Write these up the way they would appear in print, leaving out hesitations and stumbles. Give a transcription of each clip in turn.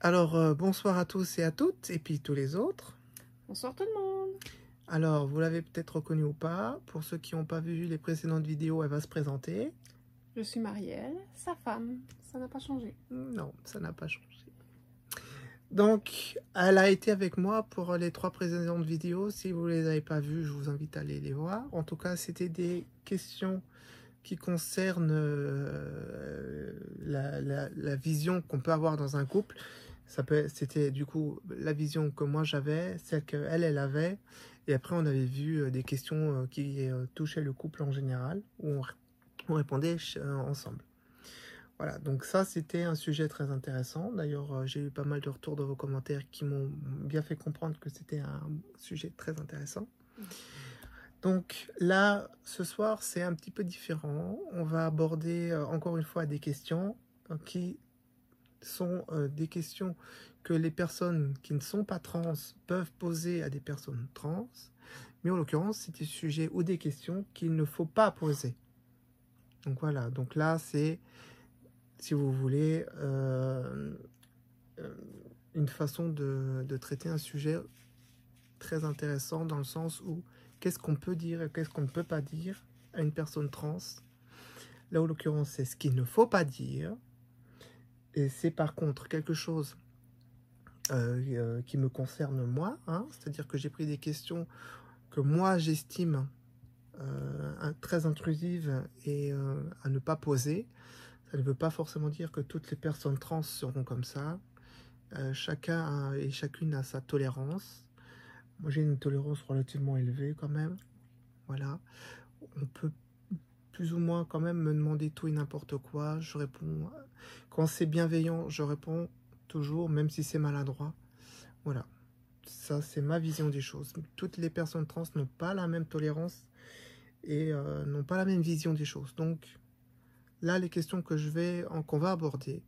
Alors, bonsoir à tous et à toutes, et puis tous les autres. Bonsoir tout le monde. Alors, vous l'avez peut-être reconnu ou pas. Pour ceux qui n'ont pas vu les précédentes vidéos, elle va se présenter. Je suis Marielle, sa femme. Ça n'a pas changé. Non, ça n'a pas changé. Donc, elle a été avec moi pour les 3 précédentes vidéos. Si vous ne les avez pas vues, je vous invite à aller les voir. En tout cas, c'était des questions qui concernent la vision qu'on peut avoir dans un couple. C'était du coup la vision que moi j'avais, celle qu'elle avait, et après on avait vu des questions qui touchaient le couple en général, où on répondait ensemble. Voilà, donc ça c'était un sujet très intéressant. D'ailleurs, j'ai eu pas mal de retours dans vos commentaires qui m'ont bien fait comprendre que c'était un sujet très intéressant. Donc là, ce soir, c'est un petit peu différent. On va aborder encore une fois des questions qui sont des questions que les personnes qui ne sont pas trans peuvent poser à des personnes trans. Mais en l'occurrence, c'est des sujets ou des questions qu'il ne faut pas poser. Donc voilà, donc là, c'est, si vous voulez, une façon de traiter un sujet très intéressant dans le sens où qu'est-ce qu'on peut dire et qu'est-ce qu'on ne peut pas dire à une personne trans. Là, en l'occurrence, c'est ce qu'il ne faut pas dire. Et c'est par contre quelque chose qui me concerne moi. Hein, c'est-à-dire que j'ai pris des questions que moi j'estime très intrusives et à ne pas poser. Ça ne veut pas forcément dire que toutes les personnes trans seront comme ça. Chacun et chacune a sa tolérance. Moi, j'ai une tolérance relativement élevée quand même. Voilà. On peut plus ou moins quand même me demander tout et n'importe quoi. Je réponds. Quand c'est bienveillant, je réponds toujours, même si c'est maladroit. Voilà. Ça, c'est ma vision des choses. Toutes les personnes trans n'ont pas la même tolérance et n'ont pas la même vision des choses. Donc, là, les questions qu'on va aborder,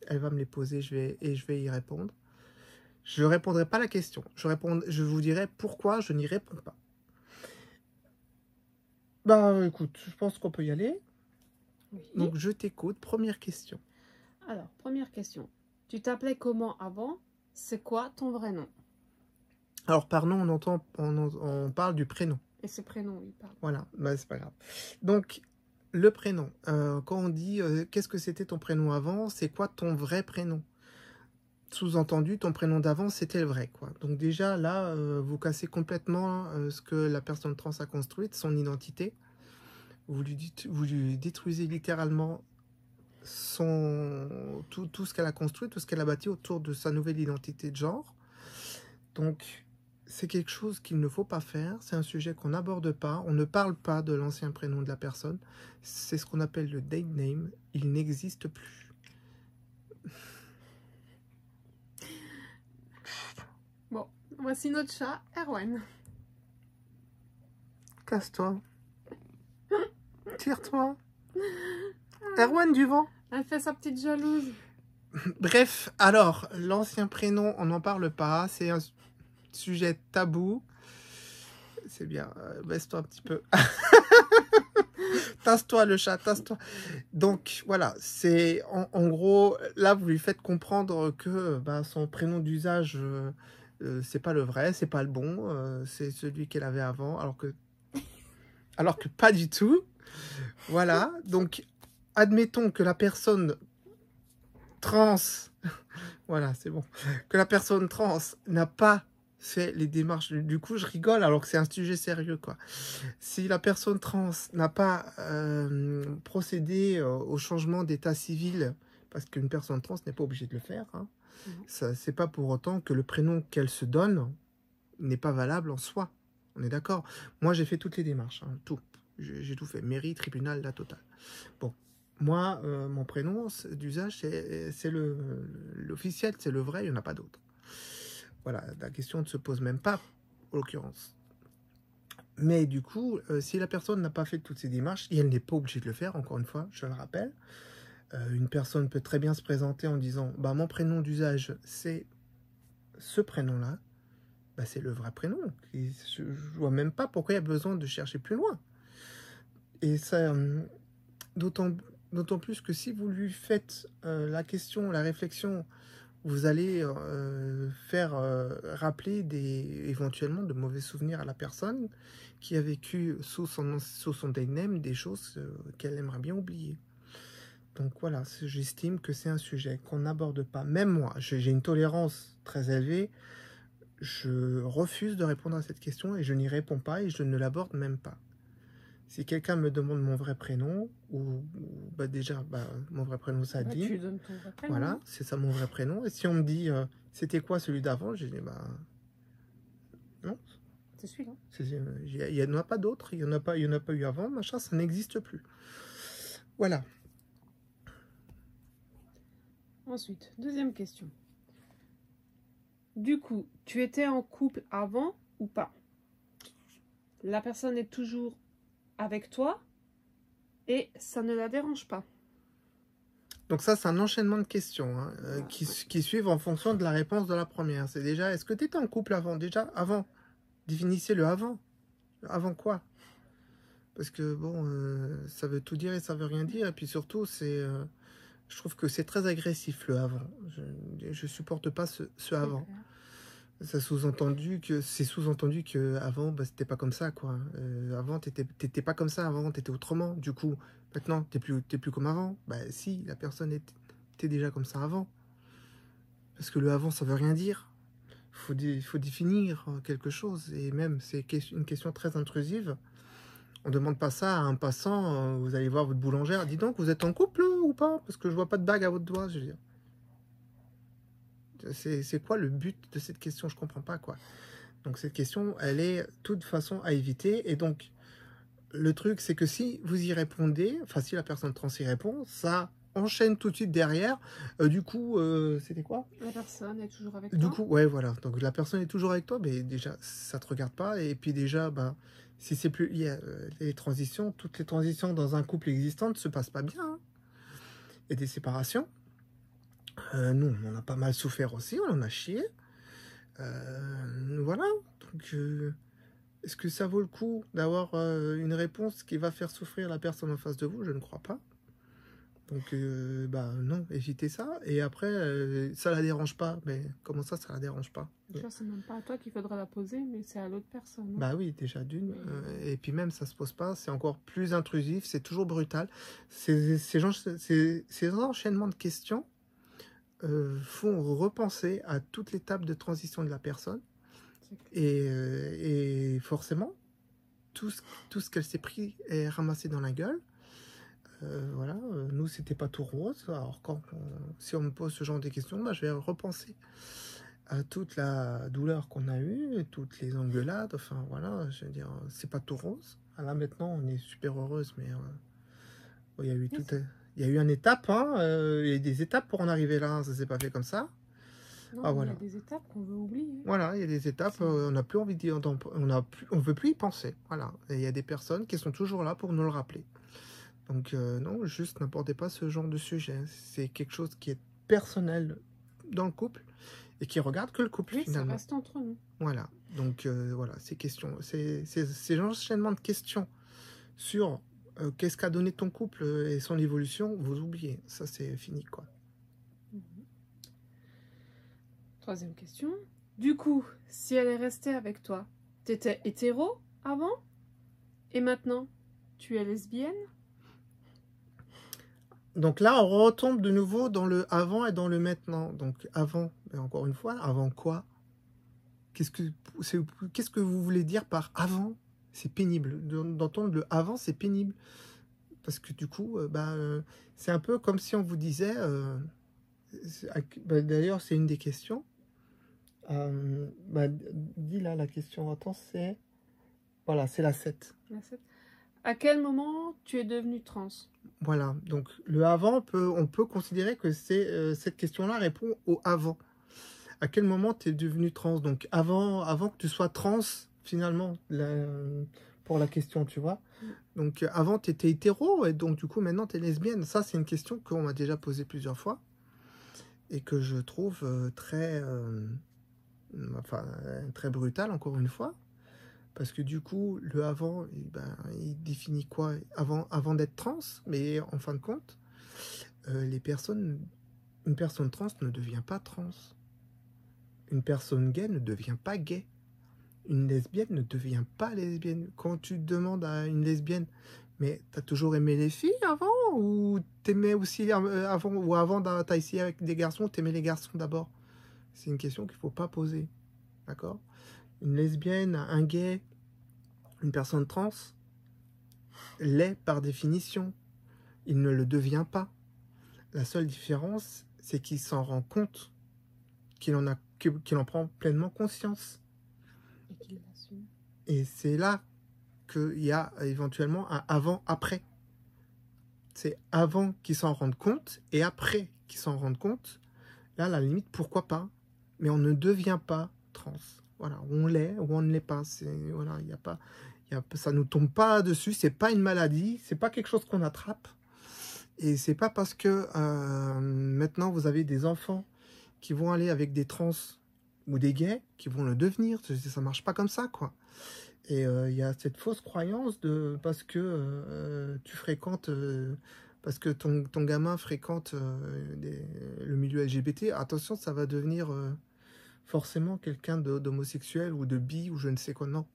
elle va me les poser et je vais y répondre. Je ne répondrai pas à la question. Je vous dirai pourquoi je n'y réponds pas. Bah, écoute, je pense qu'on peut y aller. Oui. Donc, je t'écoute. Première question. Alors, première question. Tu t'appelais comment avant? C'est quoi ton vrai nom? Alors, par nom, on parle du prénom. Et ce prénom, il parle. Voilà, bah, c'est pas grave. Donc, le prénom. Quand on dit qu'est-ce que c'était ton prénom avant, c'est quoi ton vrai prénom? Sous-entendu, ton prénom d'avant, c'était le vrai, quoi. Donc déjà, là, vous cassez complètement ce que la personne trans a construite, son identité. Vous lui détruisez littéralement tout ce qu'elle a construit, tout ce qu'elle a bâti autour de sa nouvelle identité de genre. Donc, c'est quelque chose qu'il ne faut pas faire. C'est un sujet qu'on n'aborde pas. On ne parle pas de l'ancien prénom de la personne. C'est ce qu'on appelle le date name. Il n'existe plus. Bon, voici notre chat, Erwan. Casse-toi. Tire-toi. Erwan du vent. Elle fait sa petite jalouse. Bref, alors, l'ancien prénom, on n'en parle pas. C'est un sujet tabou. C'est bien. Baisse-toi un petit peu. Tasse-toi le chat, tasse-toi. Donc voilà, c'est en gros, là vous lui faites comprendre que bah, son prénom d'usage, c'est pas le vrai, c'est pas le bon, c'est celui qu'elle avait avant, alors que pas du tout. Voilà, donc admettons que la personne trans, voilà, c'est bon, que la personne trans n'a pas fait les démarches. Du coup, je rigole alors que c'est un sujet sérieux, quoi. Si la personne trans n'a pas procédé au changement d'état civil, parce qu'une personne trans n'est pas obligée de le faire, hein, c'est pas pour autant que le prénom qu'elle se donne n'est pas valable en soi. On est d'accord? Moi, j'ai fait toutes les démarches, hein, tout. J'ai tout fait. Mairie, tribunal, la totale. Bon. Moi, mon prénom d'usage, c'est l'officiel, c'est le vrai, il n'y en a pas d'autre. Voilà, la question ne se pose même pas, en l'occurrence. Mais du coup, si la personne n'a pas fait toutes ces démarches, et elle n'est pas obligée de le faire, encore une fois, je le rappelle, une personne peut très bien se présenter en disant bah, « Mon prénom d'usage, c'est ce prénom-là. Bah, » c'est le vrai prénom. Et je ne vois même pas pourquoi il y a besoin de chercher plus loin. Et ça, d'autant plus que si vous lui faites la question, la réflexion vous allez faire rappeler éventuellement de mauvais souvenirs à la personne qui a vécu sous son day name des choses qu'elle aimerait bien oublier. Donc voilà, j'estime que c'est un sujet qu'on n'aborde pas. Même moi, j'ai une tolérance très élevée. Je refuse de répondre à cette question et je n'y réponds pas et je ne l'aborde même pas. Si quelqu'un me demande mon vrai prénom, bah déjà, mon vrai prénom, c'est Bah, Adine. tu donnes ton vrai prénom. Voilà, c'est ça mon vrai prénom. Et si on me dit, c'était quoi celui d'avant, j'ai dit, non. C'est celui-là. Il n'y en a pas d'autres, il n'y en a pas eu avant, machin, ça n'existe plus. Voilà. Ensuite, deuxième question. Du coup, tu étais en couple avant ou pas? La personne est toujours avec toi et ça ne la dérange pas. Donc ça, c'est un enchaînement de questions hein, Voilà. qui suivent en fonction de la réponse de la première. C'est déjà, est-ce que tu étais en couple avant? Déjà, avant. Définissez le avant. Avant quoi? Parce que bon, ça veut tout dire et ça veut rien dire. Et puis surtout, je trouve que c'est très agressif le avant. Je supporte pas ce avant. C'est sous-entendu que avant, c'était pas comme ça quoi. Avant, t'étais pas comme ça. Avant, t'étais autrement. Du coup, maintenant, t'es plus comme avant. Bah si, la personne était déjà comme ça avant. Parce que le avant, ça veut rien dire. Il faut définir quelque chose. Et même, c'est une question très intrusive. On demande pas ça à un passant. Vous allez voir votre boulangère. Dis donc, vous êtes en couple ou pas? Parce que je vois pas de bague à votre doigt. Je veux dire. C'est quoi le but de cette question? Je comprends pas quoi. Donc cette question, elle est de toute façon à éviter. Et donc, le truc, c'est que si vous y répondez, enfin si la personne trans y répond, ça enchaîne tout de suite derrière. Du coup, c'était quoi? La personne est toujours avec Du toi. coup, ouais, voilà. Donc la personne est toujours avec toi, mais déjà, ça te regarde pas. Et puis déjà, si c'est plus les transitions, toutes les transitions dans un couple existant ne se passent pas bien. Hein. Et des séparations. Nous, on en a pas mal souffert aussi, on en a chié. Voilà. Donc, est-ce que ça vaut le coup d'avoir une réponse qui va faire souffrir la personne en face de vous? Je ne crois pas. Donc, non, évitez ça. Et après, ça la dérange pas. Mais comment ça la dérange pas? Déjà, c'est même pas à toi qu'il faudra la poser, mais c'est à l'autre personne. Hein. Bah oui, déjà d'une. Et puis même, ça se pose pas. C'est encore plus intrusif. C'est toujours brutal. Ces enchaînements de questions font repenser à toute l'étape de transition de la personne. Et forcément, tout ce qu'elle s'est pris est ramassé dans la gueule. Voilà, nous, c'était pas tout rose. Alors, si on me pose ce genre de questions, je vais repenser à toute la douleur qu'on a eue, et toutes les engueulades. Enfin, voilà, je veux dire, c'est pas tout rose. Là, maintenant, on est super heureuse, mais il y a eu il y a eu une étape, hein, il y a eu des étapes pour en arriver là. Ça s'est pas fait comme ça. Non, voilà. Il y a des étapes qu'on veut oublier. Voilà, il y a des étapes, on n'a plus envie on veut plus y penser. Voilà, et il y a des personnes qui sont toujours là pour nous le rappeler. Donc non, juste n'abordez pas ce genre de sujet. C'est quelque chose qui est personnel dans le couple et qui regarde que le couple finalement. Ça reste entre nous. Voilà, donc voilà, ces enchaînements de questions sur qu'est-ce qu'a donné ton couple et son évolution, vous oubliez. Ça, c'est fini, quoi. Troisième question. Du coup, si elle est restée avec toi, t'étais hétéro avant et maintenant, tu es lesbienne? Donc là, on retombe de nouveau dans le avant et dans le maintenant. Donc avant, mais encore une fois, avant quoi? Qu'est-ce que vous voulez dire par avant? C'est pénible. D'entendre le avant, c'est pénible. Parce que du coup, c'est un peu comme si on vous disait... d'ailleurs, c'est une des questions. Dis là la question. Attends, c'est... Voilà, c'est la 7. La 7. À quel moment tu es devenue trans? Voilà, donc le avant, on peut considérer que cette question-là répond au avant. À quel moment tu es devenu trans? Donc avant que tu sois trans, finalement, pour la question, tu vois. Donc avant, tu étais hétéro, et donc du coup, maintenant, tu es lesbienne. Ça, c'est une question qu'on m'a déjà posée plusieurs fois, et que je trouve très brutale, encore une fois. Parce que du coup, le avant, il définit quoi? Avant d'être trans, mais en fin de compte, les personnes Une personne trans ne devient pas trans. Une personne gay ne devient pas gay. Une lesbienne ne devient pas lesbienne. Quand tu demandes à une lesbienne, mais t'as toujours aimé les filles avant, ou t'aimais aussi avant, ou avant t'as essayé avec des garçons, t'aimais les garçons d'abord? C'est une question qu'il faut pas poser, d'accord? Une lesbienne, un gay, une personne trans l'est par définition. Il ne le devient pas. La seule différence, c'est qu'il s'en rend compte, qu'il en prend pleinement conscience. Et qu'il l'assume. Et c'est là qu'il y a éventuellement un avant-après. C'est avant qu'ils s'en rendent compte et après qu'ils s'en rendent compte. Là, à la limite, pourquoi pas? Mais on ne devient pas trans. Voilà, on l'est ou on ne l'est pas. Voilà, il y a pas, ça nous tombe pas dessus. C'est pas une maladie. C'est pas quelque chose qu'on attrape. Et c'est pas parce que maintenant vous avez des enfants qui vont aller avec des trans ou des gays qui vont le devenir. Ça marche pas comme ça, quoi. Et il y a cette fausse croyance de parce que tu fréquentes, parce que ton gamin fréquente le milieu LGBT, attention, ça va devenir forcément quelqu'un d'homosexuel ou de bi ou je ne sais quoi. Non,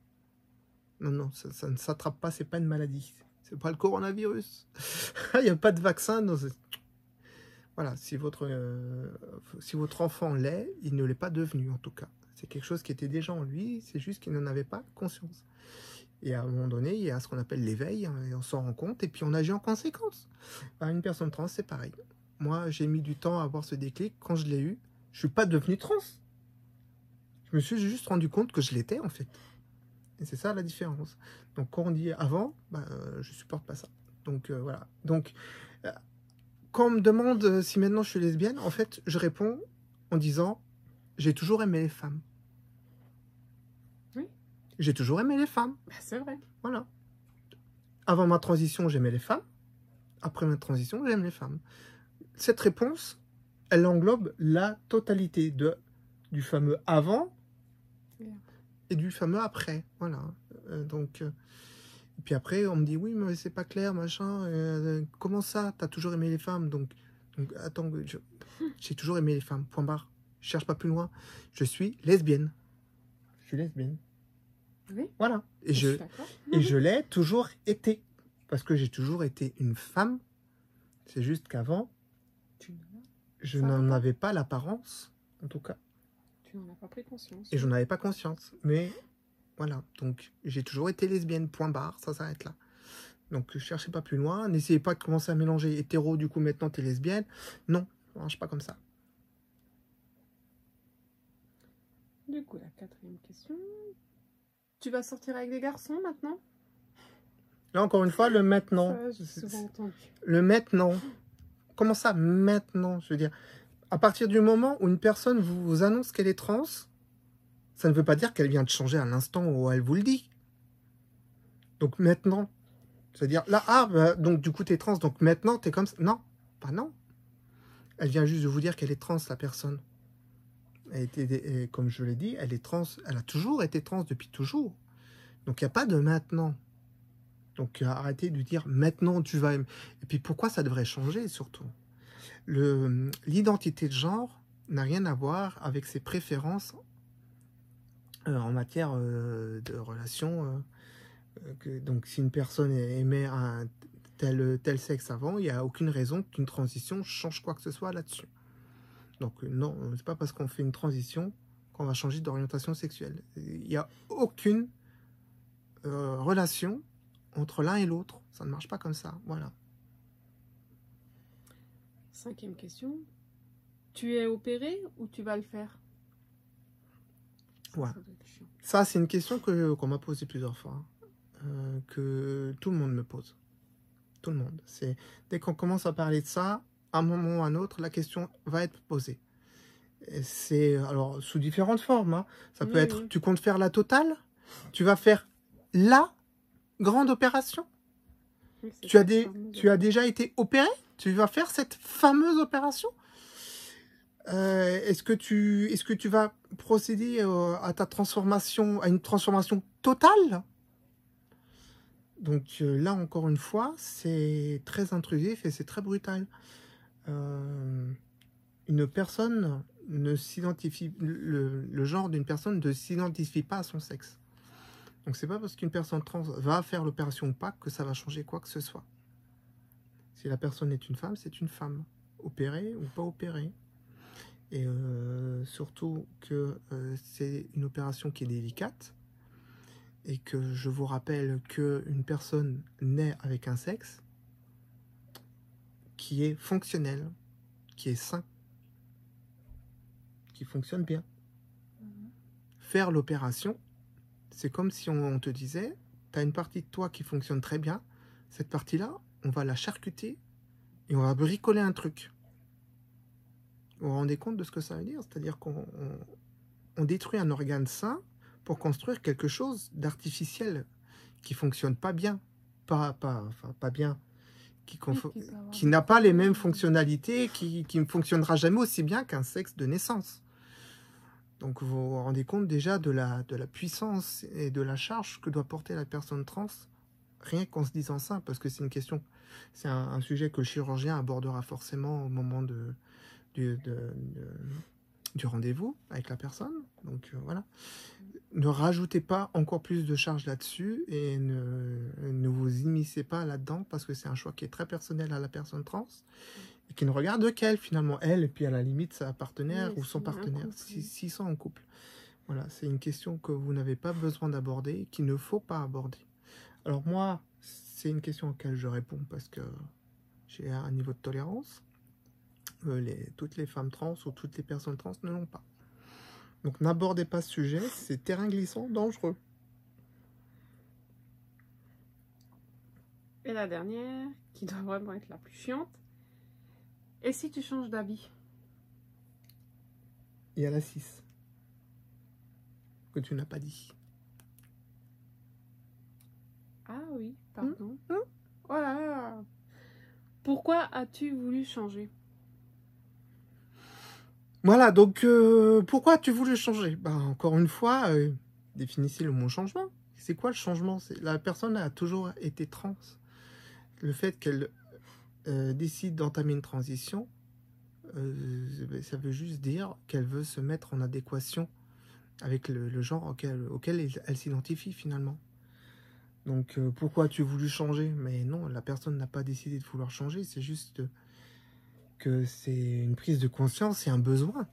non, non, ça ne s'attrape pas, c'est pas une maladie. C'est pas le coronavirus. Il n'y a pas de vaccin. Non, voilà, si votre enfant l'est, il ne l'est pas devenu en tout cas. C'est quelque chose qui était déjà en lui, c'est juste qu'il n'en avait pas conscience. Et à un moment donné, il y a ce qu'on appelle l'éveil, hein, et on s'en rend compte, et puis on agit en conséquence. Une personne trans, c'est pareil. Moi, j'ai mis du temps à avoir ce déclic. Quand je l'ai eu, je ne suis pas devenu trans. Je me suis juste rendu compte que je l'étais, en fait. Et c'est ça la différence. Donc, quand on dit avant, je ne supporte pas ça. Donc, voilà. Donc, quand on me demande si maintenant je suis lesbienne, en fait, je réponds en disant « J'ai toujours aimé les femmes. » Oui. J'ai toujours aimé les femmes. C'est vrai. Voilà. Avant ma transition, j'aimais les femmes. Après ma transition, j'aime les femmes. Cette réponse, elle englobe la totalité du fameux avant et du fameux après. Voilà. Et puis après, on me dit, oui, mais c'est pas clair, machin. Comment ça, t'as toujours aimé les femmes? Donc attends, j'ai toujours aimé les femmes, point barre. Je cherche pas plus loin. Je suis lesbienne. Je suis lesbienne. Oui. Voilà. Et je l'ai toujours été. Parce que j'ai toujours été une femme. C'est juste qu'avant, je n'en avais pas l'apparence, en tout cas. Tu n'en as pas pris conscience. Et je n'en avais pas conscience. Mais voilà. Donc, j'ai toujours été lesbienne, point barre. Ça s'arrête là. Donc, ne cherchez pas plus loin. N'essayez pas de commencer à mélanger hétéro, du coup, maintenant, tu es lesbienne. Non, ça marche pas comme ça. Du coup, la quatrième question. Tu vas sortir avec des garçons maintenant? Là, encore une fois, le maintenant. Ça, j'ai souvent entendu. Le maintenant. Comment ça, maintenant? Je veux dire, à partir du moment où une personne vous annonce qu'elle est trans, ça ne veut pas dire qu'elle vient de changer à l'instant où elle vous le dit. Donc maintenant, c'est-à-dire là, donc du coup, tu es trans, donc maintenant, tu es comme ça. Non, pas non. Elle vient juste de vous dire qu'elle est trans, la personne. Et comme je l'ai dit, elle est trans, elle a toujours été trans depuis toujours. Donc il n'y a pas de maintenant. Donc arrêtez de dire maintenant tu vas... Et puis pourquoi ça devrait changer surtout? L'identité de genre n'a rien à voir avec ses préférences en matière de relations. Donc si une personne aimait un tel sexe avant, il n'y a aucune raison qu'une transition change quoi que ce soit là-dessus. Donc non, c'est pas parce qu'on fait une transition qu'on va changer d'orientation sexuelle. Il n'y a aucune relation entre l'un et l'autre. Ça ne marche pas comme ça. Voilà. Cinquième question. Tu es opéré ou tu vas le faire? Ouais. Ça, c'est une question qu'on m'a posée plusieurs fois. Que tout le monde me pose. Tout le monde. Dès qu'on commence à parler de ça, à un moment ou à un autre, la question va être posée. C'est alors sous différentes formes. Hein. Ça peut être, tu comptes faire la totale? Tu vas faire la grande opération? Oui, tu as déjà été opéré? Tu vas faire cette fameuse opération? Est-ce que tu vas procéder à ta transformation, à une transformation totale? Donc là, encore une fois, c'est très intrusif et c'est très brutal. une personne ne s'identifie, le genre d'une personne ne s'identifie pas à son sexe. Donc c'est pas parce qu'une personne trans va faire l'opération ou pas que ça va changer quoi que ce soit. Si la personne est une femme, c'est une femme, opérée ou pas opérée. Et surtout que c'est une opération qui est délicate et que je vous rappelle qu'une personne naît avec un sexe qui est fonctionnel, qui est sain, qui fonctionne bien. Faire l'opération, c'est comme si on te disait, tu as une partie de toi qui fonctionne très bien, cette partie-là, on va la charcuter et on va bricoler un truc. Vous vous rendez compte de ce que ça veut dire? C'est-à-dire qu'on détruit un organe sain pour construire quelque chose d'artificiel qui fonctionne pas bien, pas bien, qui n'a pas les mêmes fonctionnalités, qui ne fonctionnera jamais aussi bien qu'un sexe de naissance. Donc vous vous rendez compte déjà de la puissance et de la charge que doit porter la personne trans, rien qu'en se disant ça, parce que c'est une question, c'est un sujet que le chirurgien abordera forcément au moment du rendez-vous avec la personne. Donc voilà. Ne rajoutez pas encore plus de charge là-dessus et ne vous immiscez pas là-dedans parce que c'est un choix qui est très personnel à la personne trans et qui ne regarde qu'elle finalement, elle et puis à la limite sa partenaire ou son partenaire, s'ils sont en couple. Voilà, c'est une question que vous n'avez pas besoin d'aborder et qu'il ne faut pas aborder. Alors moi, c'est une question auquel je réponds parce que j'ai un niveau de tolérance. Toutes les femmes trans ou toutes les personnes trans ne l'ont pas. Donc n'abordez pas ce sujet, c'est terrain glissant, dangereux. Et la dernière, qui doit vraiment être la plus chiante. Et si tu changes d'habit? Il y a la 6 que tu n'as pas dit. Ah oui, pardon. Oh là là. Pourquoi as-tu voulu changer? Voilà, donc pourquoi as-tu voulu changer? Ben, encore une fois, définissez le mot changement. C'est quoi le changement? La personne a toujours été trans. Le fait qu'elle décide d'entamer une transition, ça veut juste dire qu'elle veut se mettre en adéquation avec le genre auquel elle s'identifie finalement. Donc pourquoi as-tu voulu changer? Mais non, la personne n'a pas décidé de vouloir changer, c'est juste que c'est une prise de conscience et un besoin.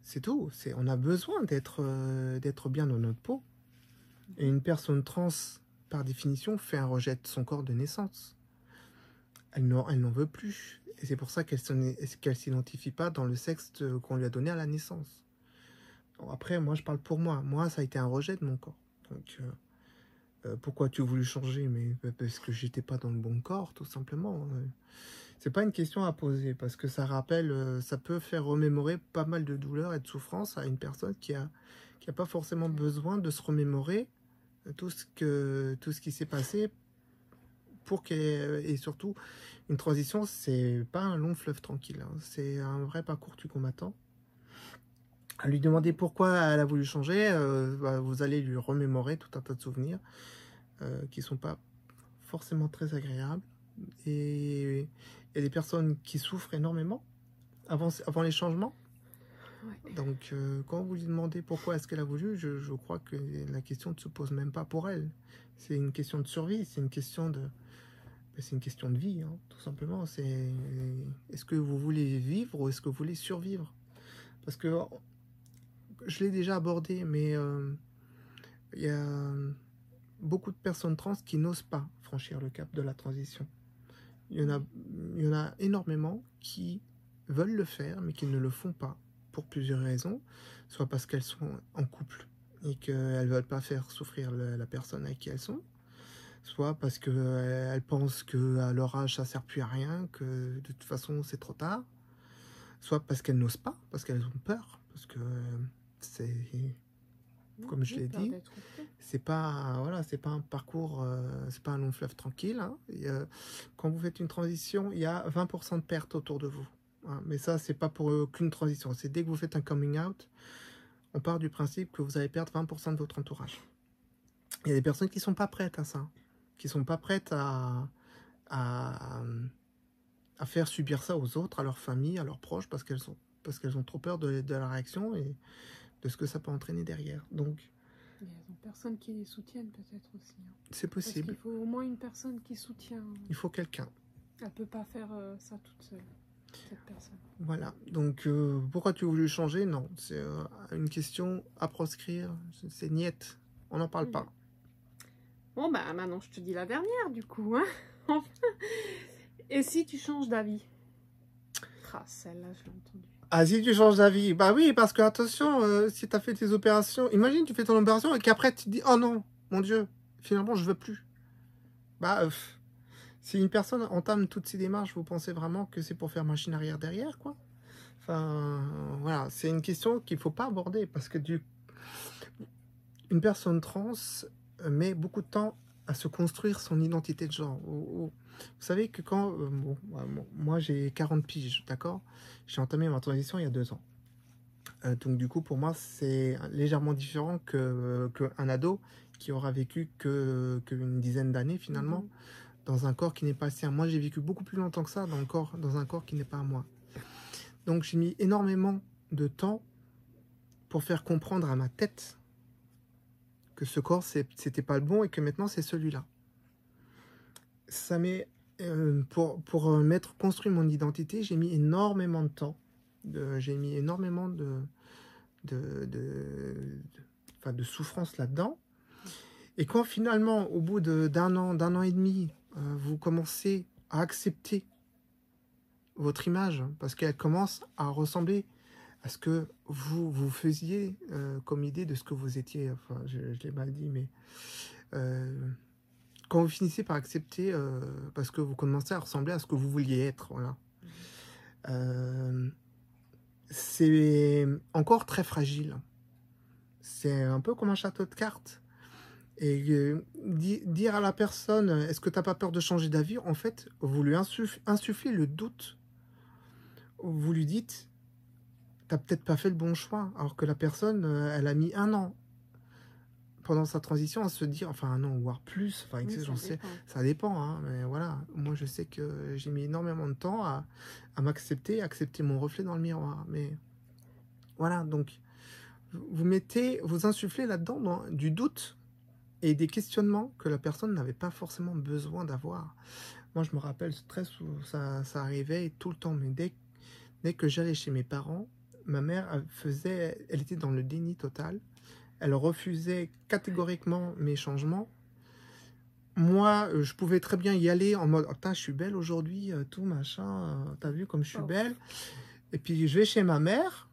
C'est tout. On a besoin d'être bien dans notre peau. Et une personne trans, par définition, fait un rejet de son corps de naissance. Elle n'en veut plus. Et c'est pour ça qu'elle ne s'identifie pas dans le sexe qu'on lui a donné à la naissance. Bon, après, moi, je parle pour moi. Moi, ça a été un rejet de mon corps. Donc, pourquoi tu as voulu changer? Mais parce que j'étais pas dans le bon corps, tout simplement. C'est pas une question à poser parce que ça rappelle, ça peut faire remémorer pas mal de douleurs et de souffrances à une personne qui a pas forcément besoin de se remémorer tout ce qui s'est passé et surtout une transition, c'est pas un long fleuve tranquille, hein. C'est un vrai parcours du combattant. À lui demander pourquoi elle a voulu changer, vous allez lui remémorer tout un tas de souvenirs qui sont pas forcément très agréables. Et il y a des personnes qui souffrent énormément avant les changements. Ouais. Donc, quand vous lui demandez pourquoi est-ce qu'elle a voulu, je crois que la question ne se pose même pas pour elle. C'est une question de survie, c'est une question de vie, hein, tout simplement. Est-ce que vous voulez vivre ou est-ce que vous voulez survivre? Parce que je l'ai déjà abordé, mais il y a beaucoup de personnes trans qui n'osent pas franchir le cap de la transition. Il y en a énormément qui veulent le faire, mais qui ne le font pas pour plusieurs raisons. Soit parce qu'elles sont en couple et qu'elles ne veulent pas faire souffrir la personne avec qui elles sont. Soit parce qu'elles pensent qu'à leur âge, ça ne sert plus à rien, que de toute façon, c'est trop tard. Soit parce qu'elles n'osent pas, parce qu'elles ont peur. Parce que c'est... Comme je l'ai dit, c'est pas un parcours, c'est pas un long fleuve tranquille, hein. Quand vous faites une transition, il y a 20% de pertes autour de vous, hein. Mais ça, c'est pas pour aucune transition. C'est dès que vous faites un coming out, on part du principe que vous allez perdre 20% de votre entourage. Il y a des personnes qui sont pas prêtes à ça, qui sont pas prêtes à à faire subir ça aux autres, à leur famille, à leurs proches, parce qu'elles ont trop peur de la réaction et de ce que ça peut entraîner derrière. Donc, Et elles ont personne qui les soutienne peut-être aussi. Hein. c'est Parce possible. qu'il faut au moins une personne qui soutient. Il faut quelqu'un. Elle peut pas faire ça toute seule, cette personne. Voilà. Donc, pourquoi tu as voulu changer? Non, c'est une question à proscrire. C'est niette. On n'en parle pas. Bon, bah maintenant je te dis la dernière du coup. Hein. Enfin. Et si tu changes d'avis? Ah, celle-là, je l'ai entendue. Ah, si tu changes d'avis? Bah oui, parce que attention, si tu as fait tes opérations, imagine tu fais ton opération et qu'après tu te dis, oh non, mon Dieu, finalement je veux plus. Bah, si une personne entame toutes ces démarches, vous pensez vraiment que c'est pour faire machine arrière derrière, quoi? Enfin, voilà, c'est une question qu'il faut pas aborder parce que une personne trans met beaucoup de temps à se construire son identité de genre. Vous savez que quand... moi, j'ai 40 piges, d'accord? J'ai entamé ma transition il y a 2 ans. Donc, du coup, pour moi, c'est légèrement différent qu'un ado qui aura vécu qu'une dizaine d'années, finalement, dans un corps qui n'est pas sien. Moi, j'ai vécu beaucoup plus longtemps que ça dans un corps qui n'est pas à moi. Donc, j'ai mis énormément de temps pour faire comprendre à ma tête que ce corps, c'était pas le bon et que maintenant, c'est celui-là. Ça m'est... pour construire mon identité, j'ai mis énormément de temps. J'ai mis énormément de souffrance là-dedans. Et quand finalement, au bout d'un an et demi, vous commencez à accepter votre image, parce qu'elle commence à ressembler à ce que vous faisiez comme idée de ce que vous étiez, enfin je l'ai mal dit, mais quand vous finissez par accepter, parce que vous commencez à ressembler à ce que vous vouliez être, voilà. C'est encore très fragile. C'est un peu comme un château de cartes. Et dire à la personne, est-ce que tu n'as pas peur de changer d'avis? En fait, vous lui insufflez le doute. Vous lui dites, t'as peut-être pas fait le bon choix. Alors que la personne, elle a mis 1 an pendant sa transition à se dire, enfin 1 an, voire plus. Enfin, Oui, j'en sais, ça dépend. Hein, mais voilà, moi je sais que j'ai mis énormément de temps à m'accepter, accepter mon reflet dans le miroir. Mais voilà, donc vous insufflez là-dedans du doute et des questionnements que la personne n'avait pas forcément besoin d'avoir. Moi, je me rappelle très souvent, ça arrivait tout le temps, mais dès que j'allais chez mes parents, ma mère elle était dans le déni total. Elle refusait catégoriquement mes changements. Moi, je pouvais très bien y aller en mode oh, « putain, je suis belle aujourd'hui, tout machin, t'as vu comme je suis belle ?» Et puis, je vais chez ma mère.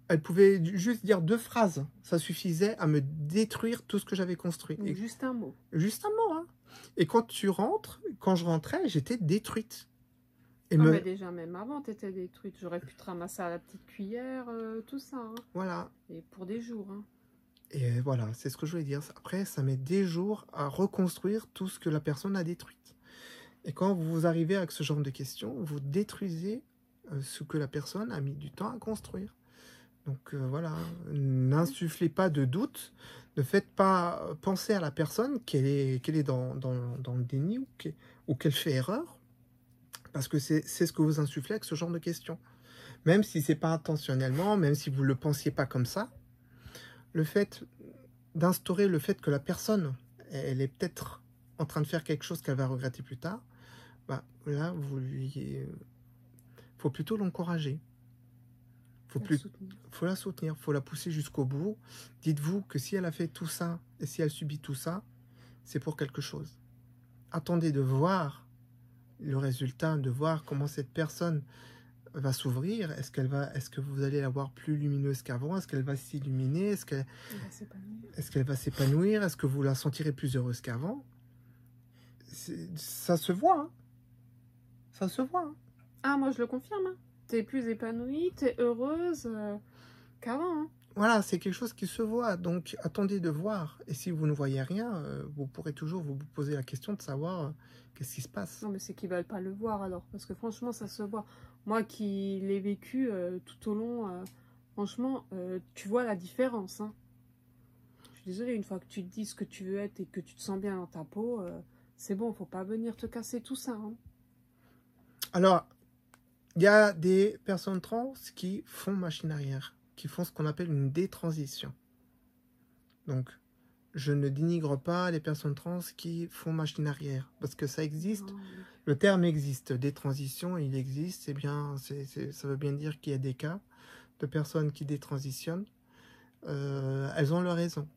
Elle pouvait juste dire 2 phrases. Ça suffisait à me détruire tout ce que j'avais construit. Et juste un mot. Juste un mot, hein. Et quand je rentrais, j'étais détruite. Et mais déjà, même avant, tu étais détruite. J'aurais pu te ramasser à la petite cuillère, tout ça. Hein. Voilà. Et pour des jours. Hein. Et voilà, c'est ce que je voulais dire. Après, ça met des jours à reconstruire tout ce que la personne a détruit. Et quand vous arrivez avec ce genre de questions, vous détruisez ce que la personne a mis du temps à construire. Donc voilà, n'insufflez pas de doute, ne faites pas penser à la personne qu'elle est dans le déni ou qu'elle fait erreur, parce que c'est ce que vous insufflez avec ce genre de questions. Même si c'est pas intentionnellement, même si vous ne le pensiez pas comme ça, le fait d'instaurer le fait que la personne, elle est peut-être en train de faire quelque chose qu'elle va regretter plus tard, bah là, faut plutôt l'encourager. Faut la soutenir, faut la pousser jusqu'au bout. Dites-vous que si elle a fait tout ça et si elle subit tout ça, c'est pour quelque chose. Attendez de voir le résultat, de voir comment cette personne va s'ouvrir. Est-ce que vous allez la voir plus lumineuse qu'avant? Est-ce qu'elle va s'illuminer? Est-ce qu'elle va s'épanouir? Est-ce que vous la sentirez plus heureuse qu'avant? Ça se voit. Hein. Ça se voit. Hein. Ah, moi je le confirme. Hein. T'es plus épanouie, t'es heureuse qu'avant. Hein. Voilà, c'est quelque chose qui se voit, donc attendez de voir. Et si vous ne voyez rien, vous pourrez toujours vous poser la question de savoir qu'est-ce qui se passe. Non, mais c'est qu'ils veulent pas le voir alors, parce que franchement, ça se voit. Moi qui l'ai vécu tout au long, franchement, tu vois la différence. Hein. Je suis désolée, une fois que tu te dis ce que tu veux être et que tu te sens bien dans ta peau, c'est bon, faut pas venir te casser tout ça. Hein. Alors, il y a des personnes trans qui font machine arrière, qui font ce qu'on appelle une détransition. Donc, je ne dénigre pas les personnes trans qui font machine arrière, parce que ça existe. Non, Le terme existe, détransition, il existe. C'est bien, ça veut bien dire qu'il y a des cas de personnes qui détransitionnent. Elles ont leur raison.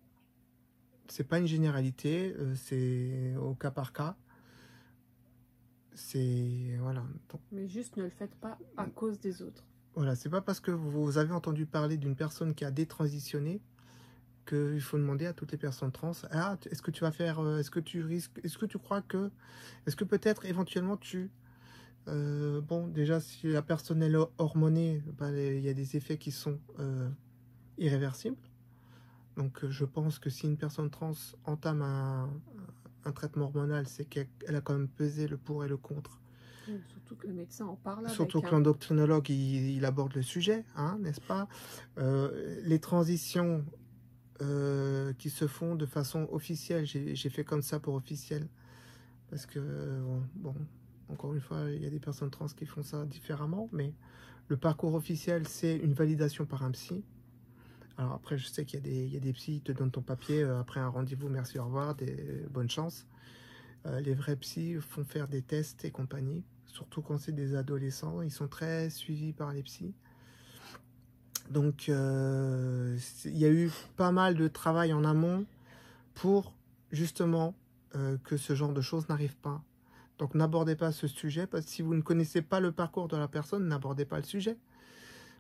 C'est pas une généralité, c'est au cas par cas. C'est voilà. Donc, mais juste ne le faites pas à cause des autres. voilà, c'est pas parce que vous avez entendu parler d'une personne qui a détransitionné qu'il faut demander à toutes les personnes trans, ah, est-ce que tu vas faire, est-ce que tu risques, est-ce que tu crois que, est-ce que peut-être éventuellement tu, bon, déjà si la personne est hormonée, ben, il y a des effets qui sont irréversibles. Donc je pense que si une personne trans entame un traitement hormonal, c'est qu'elle a quand même pesé le pour et le contre. Surtout que le médecin en parle Surtout avec. que l'endocrinologue, il aborde le sujet, hein, n'est-ce pas? Les transitions qui se font de façon officielle, j'ai fait comme ça pour officiel, parce que, bon, encore une fois, il y a des personnes trans qui font ça différemment, mais le parcours officiel, c'est une validation par un psy. Alors après, je sais qu'il y a des psys qui te donnent ton papier après un rendez-vous, merci, au revoir, bonne chance. Les vrais psys font faire des tests et compagnie, surtout quand c'est des adolescents, ils sont très suivis par les psys. Donc, il y a eu pas mal de travail en amont pour justement que ce genre de choses n'arrive pas. Donc, n'abordez pas ce sujet, parce que si vous ne connaissez pas le parcours de la personne, n'abordez pas le sujet.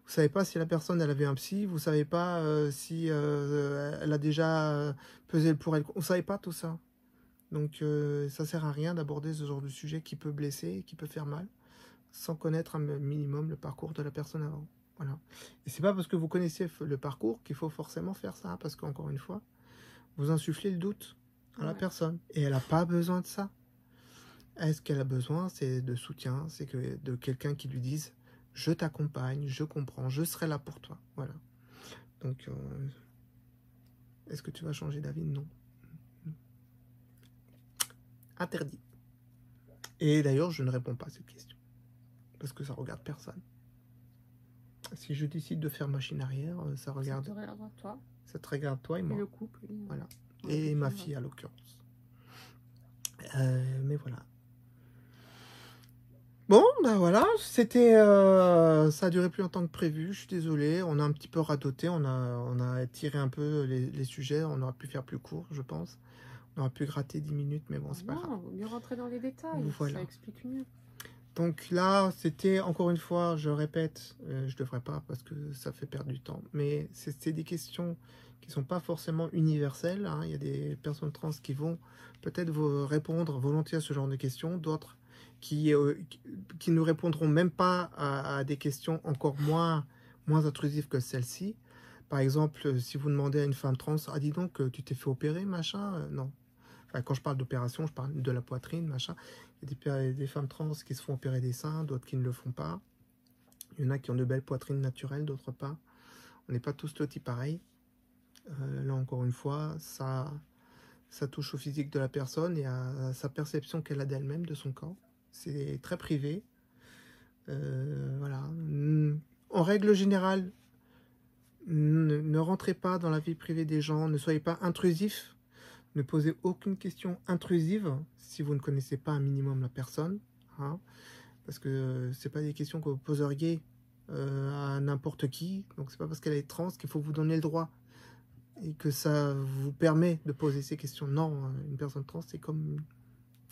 Vous savez pas si la personne elle avait un psy, vous savez pas si elle a déjà pesé le pour elle. On savait pas tout ça. Donc ça sert à rien d'aborder ce genre de sujet qui peut blesser, qui peut faire mal, sans connaître un minimum le parcours de la personne avant. Voilà. Et c'est pas parce que vous connaissez le parcours qu'il faut forcément faire ça, parce qu'encore une fois, vous insufflez le doute à la personne. Et elle n'a pas besoin de ça. Est-ce qu'elle a besoin? C'est de soutien, c'est de quelqu'un qui lui dise je t'accompagne, je comprends, je serai là pour toi. Voilà. Donc, est-ce que tu vas changer d'avis? Non. Interdit. Et d'ailleurs, je ne réponds pas à cette question. Parce que ça regarde personne. Si je décide de faire machine arrière, ça regarde. Ça te regarde toi. Ça te regarde toi et moi. Et le couple. Voilà. Et ma fille, à l'occurrence. Mais voilà. Bon, ben voilà, c'était, ça a duré plus longtemps que prévu, je suis désolé, on a un petit peu radoté, on a tiré un peu les sujets, on aurait pu faire plus court, je pense. On aurait pu gratter 10 minutes, mais bon, c'est pas grave. Non, mieux rentrer dans les détails, voilà. Ça explique mieux. Donc là, c'était, encore une fois, je répète, je devrais pas parce que ça fait perdre du temps, mais c'est des questions qui sont pas forcément universelles, hein. Il y a des personnes trans qui vont peut-être vous répondre volontiers à ce genre de questions, d'autres qui ne répondront même pas à des questions encore moins intrusives que celle-ci. Par exemple, si vous demandez à une femme trans, ah dis donc, tu t'es fait opérer, machin, non. Enfin, quand je parle d'opération, je parle de la poitrine, machin. Il y a des femmes trans qui se font opérer des seins, d'autres qui ne le font pas. Il y en a qui ont de belles poitrines naturelles, d'autres pas. On n'est pas tous lotis pareils. Là, encore une fois, ça touche au physique de la personne et à sa perception qu'elle a d'elle-même, de son corps. C'est très privé. Voilà. En règle générale, ne rentrez pas dans la vie privée des gens, ne soyez pas intrusif, ne posez aucune question intrusive si vous ne connaissez pas un minimum la personne, hein, parce que c'est pas des questions que vous poseriez à n'importe qui, donc c'est pas parce qu'elle est trans qu'il faut vous donner le droit et que ça vous permet de poser ces questions. Non, une personne trans c'est comme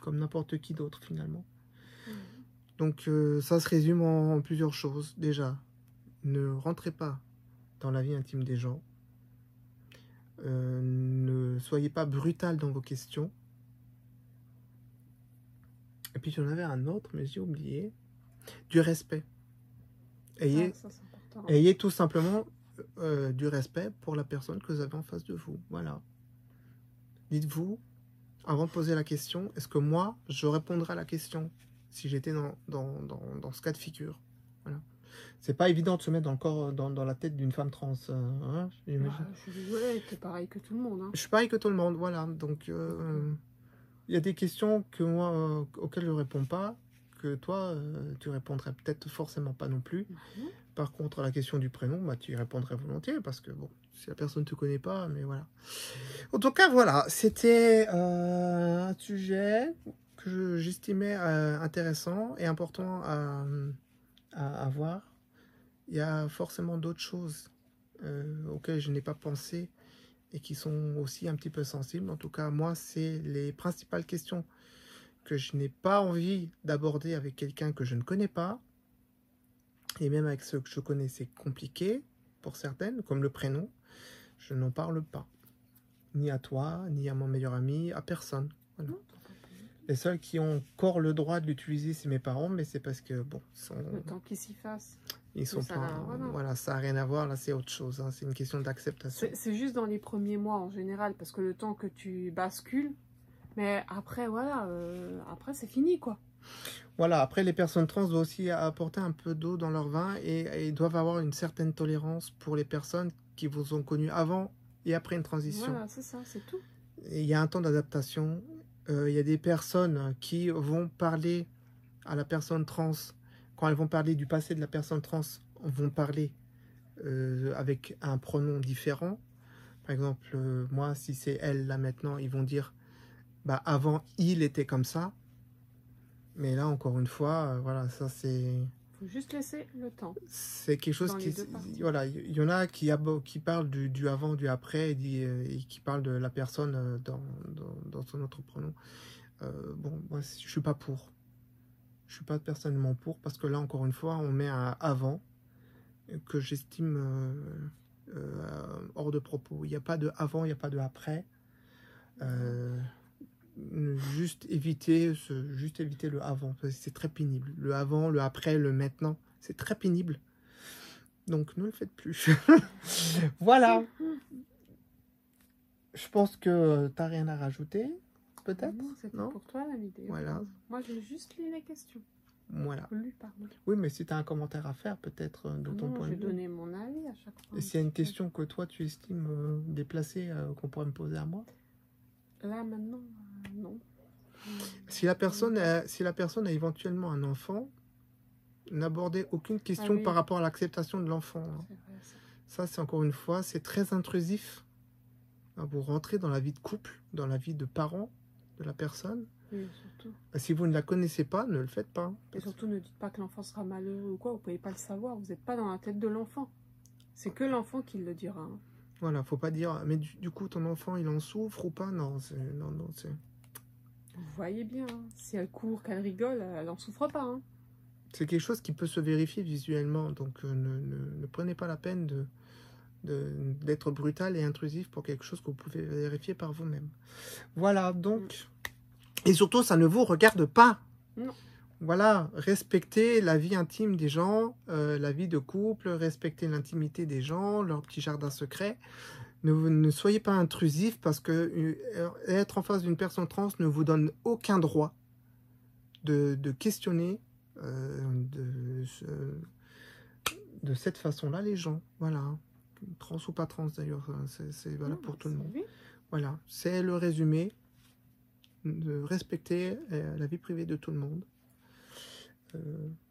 n'importe qui d'autre finalement. Donc ça se résume en plusieurs choses. Déjà, ne rentrez pas dans la vie intime des gens. Ne soyez pas brutal dans vos questions. Et puis j'en avais un autre, mais j'ai oublié. Du respect. Ayez tout simplement du respect pour la personne que vous avez en face de vous. Voilà. Dites-vous, avant de poser la question, est-ce que moi, je répondrais à la question si j'étais dans ce cas de figure? Voilà. C'est pas évident de se mettre dans le corps, dans la tête d'une femme trans. Hein, je suis désolée, t'es pareil que tout le monde. Hein. Je suis pareil que tout le monde, voilà. Donc, il y a des questions que moi, auxquelles je ne réponds pas, que toi, tu répondrais peut-être forcément pas non plus. Par contre, à la question du prénom, bah, tu y répondrais volontiers parce que bon, si la personne ne te connaît pas, mais voilà. En tout cas, voilà, c'était un sujet que j'estimais intéressant et important à voir. Il y a forcément d'autres choses auxquelles je n'ai pas pensé et qui sont aussi un petit peu sensibles. En tout cas, moi, c'est les principales questions que je n'ai pas envie d'aborder avec quelqu'un que je ne connais pas. Et même avec ceux que je connais, c'est compliqué pour certaines, comme le prénom. Je n'en parle pas. Ni à toi, ni à mon meilleur ami, à personne. Voilà. Les seuls qui ont encore le droit de l'utiliser, c'est mes parents, mais c'est parce que, bon, Le temps qu'ils s'y fassent. ils sont pas... Voilà, ça n'a rien à voir, là, c'est autre chose. Hein. C'est une question d'acceptation. C'est juste dans les premiers mois, en général, parce que le temps que tu bascules, mais après, voilà, après, c'est fini, quoi. Voilà, après, les personnes trans doivent aussi apporter un peu d'eau dans leur vin et doivent avoir une certaine tolérance pour les personnes qui vous ont connu avant et après une transition. Voilà, c'est ça, c'est tout. Et il y a un temps d'adaptation. Il y a des personnes qui vont parler à la personne trans, quand elles vont parler du passé de la personne trans, vont parler avec un pronom différent. Par exemple, moi, si c'est elle, là, maintenant, ils vont dire, bah, avant, il était comme ça. Mais là, encore une fois, voilà, ça, c'est... Faut juste laisser le temps. C'est quelque chose qui... Voilà, il y en a qui parlent du avant, du après, et qui parlent de la personne dans son autre pronom. Bon, moi, je suis pas pour. Je suis pas personnellement pour, parce que là, encore une fois, on met un avant que j'estime hors de propos. Il n'y a pas de avant, il n'y a pas de après. Juste éviter le avant, parce que c'est très pénible. Le avant, le après, le maintenant, c'est très pénible. Donc, ne le faites plus. Voilà. Je pense que tu n'as rien à rajouter, peut-être. Non, c'était pour toi la vidéo. Voilà. Moi, j'ai juste lu les questions. Voilà. Pardon. Oui, mais si tu as un commentaire à faire, peut-être, de ton point de vue. Je vais donner mon avis à chaque fois. Et s'il y a une question que toi, tu estimes déplacée, qu'on pourrait me poser à moi? Là, maintenant, non. Si la personne a éventuellement un enfant, n'abordez aucune question par rapport à l'acceptation de l'enfant. Hein. Ça, c'est encore une fois, c'est très intrusif. Vous rentrez dans la vie de couple, dans la vie de parents de la personne. Oui, surtout. Si vous ne la connaissez pas, ne le faites pas. Et surtout, ne dites pas que l'enfant sera malheureux ou quoi, vous ne pouvez pas le savoir, vous n'êtes pas dans la tête de l'enfant. C'est que l'enfant qui le dira. Hein. Voilà, faut pas dire, mais du coup, ton enfant, il en souffre ou pas? Non, c'est... Vous voyez bien, hein. Si elle court, qu'elle rigole, elle n'en souffre pas. Hein. C'est quelque chose qui peut se vérifier visuellement, donc ne prenez pas la peine d'être brutal et intrusif pour quelque chose que vous pouvez vérifier par vous-même. Voilà, donc... Et surtout, ça ne vous regarde pas. Non. Voilà, respectez la vie intime des gens, la vie de couple, respectez l'intimité des gens, leur petit jardin secret. Ne soyez pas intrusif parce que être en face d'une personne trans ne vous donne aucun droit de questionner de cette façon-là les gens. Voilà, trans ou pas trans d'ailleurs, c'est valable pour tout le monde. Voilà, c'est le résumé de respecter la vie privée de tout le monde.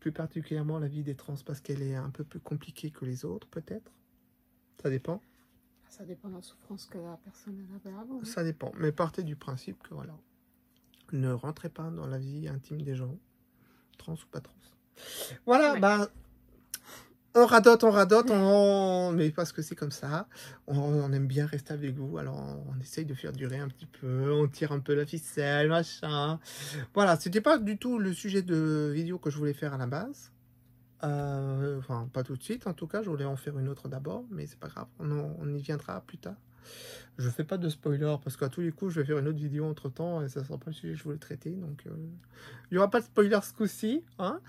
Plus particulièrement la vie des trans parce qu'elle est un peu plus compliquée que les autres, peut-être. Ça dépend. Ça dépend de la souffrance que la personne avait avant. Hein. Ça dépend. Mais partez du principe que voilà, ne rentrez pas dans la vie intime des gens, trans ou pas trans. Voilà, bah, on radote, mais parce que c'est comme ça. On aime bien rester avec vous, alors on essaye de faire durer un petit peu, on tire un peu la ficelle, machin. Voilà, c'était pas du tout le sujet de vidéo que je voulais faire à la base. Enfin, pas tout de suite, en tout cas, je voulais en faire une autre d'abord, mais c'est pas grave, on y viendra plus tard. Je fais pas de spoiler, parce qu'à tous les coups, je vais faire une autre vidéo entre-temps, et ça sera pas le sujet que je voulais traiter, donc il y aura pas de spoiler ce coup-ci, hein.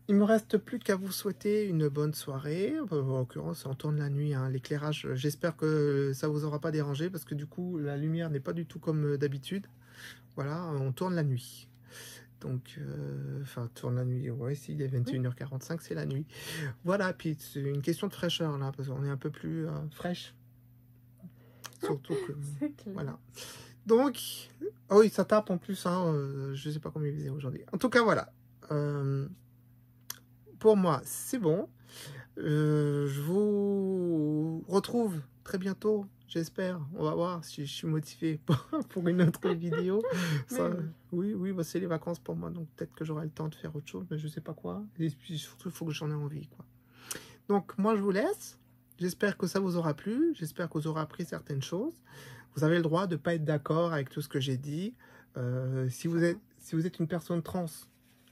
Il me reste plus qu'à vous souhaiter une bonne soirée. En l'occurrence, on tourne la nuit, hein. L'éclairage, j'espère que ça vous aura pas dérangé, parce que du coup, la lumière n'est pas du tout comme d'habitude. Voilà, on tourne la nuit. Donc, enfin, tourne la nuit, ouais, si, il est 21h45, c'est la nuit. Voilà, puis c'est une question de fraîcheur, là, parce qu'on est un peu plus fraîche. Surtout que... Voilà. Donc, oh oui, ça tape en plus, hein, je sais pas combien il faisait aujourd'hui. En tout cas, voilà. pour moi, c'est bon. Je vous retrouve très bientôt, j'espère. On va voir si je suis motivé pour une autre vidéo. Ça, oui, bah, c'est les vacances pour moi, donc peut-être que j'aurai le temps de faire autre chose, mais je sais pas quoi. Et puis surtout, il faut que j'en ai envie, quoi. Donc, moi, je vous laisse. J'espère que ça vous aura plu. J'espère que vous aurez appris certaines choses. Vous avez le droit de ne pas être d'accord avec tout ce que j'ai dit. Si vous êtes une personne trans